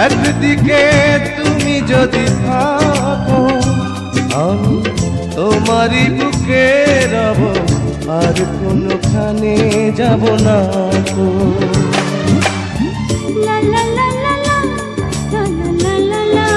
একদিকে তুমি যদি থাকো আমি তোমারই বুকে রব, আর কোনোখানে যাব না গো। লা লা লা লা লা লা লা লা লা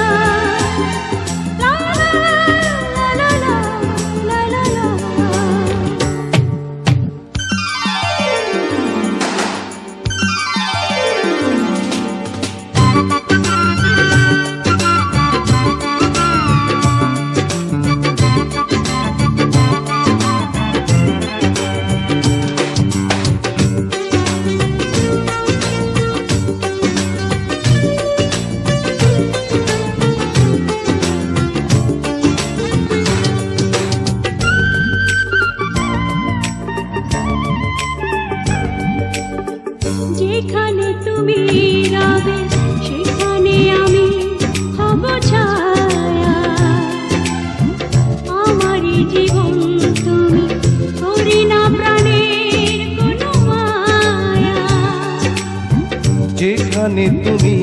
যেখানে তুমি রবে সেখানে আমি হব ছায়া, আমারই জীবন তুমি করি না প্রাণের কোনো মায়া। যেখানে তুমি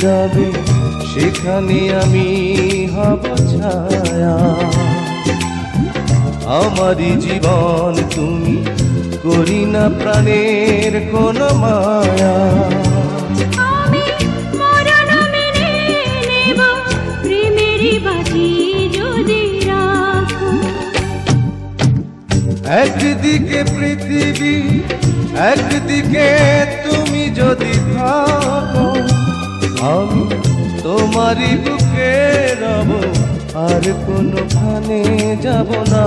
রবে সেখানে আমি হব ছায়া, আমারই জীবন তুমি করি না প্রাণের কোনো মায়া। আমি মরণ মেনে নেব প্রেমেরই বাজি যদি রাখো। একদিকে পৃথিবী একদিকে তুমি যদি থাকো আমি তোমারই বুকে রব, আর কোনোখানে যাব না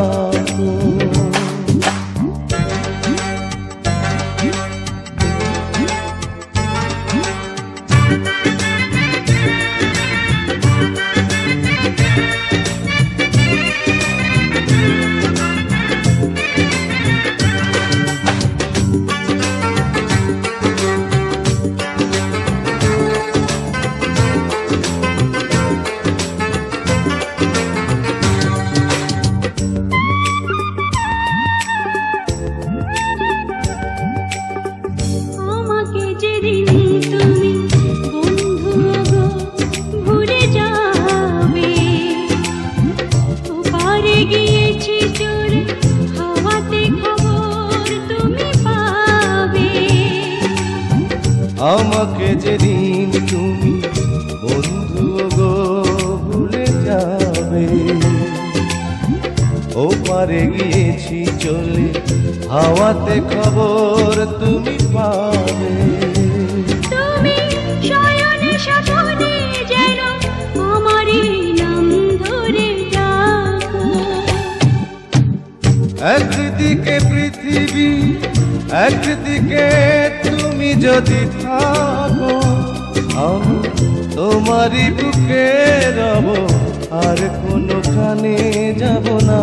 গো। আমাকে যেদিন তুমি বন্ধু গো ভুলে যাবে, ও পারে গিয়েছি চলে হাওয়াতে খবর তুমি পাবে। তুমি শয়নে স্বপনে যেন আমারই নাম ধরে ডাকো। একদিকে পৃথিবী একদিকে তুমি যদি থাকো আমি তোমারই বুকে রব, আর কোনোখানে যাব না।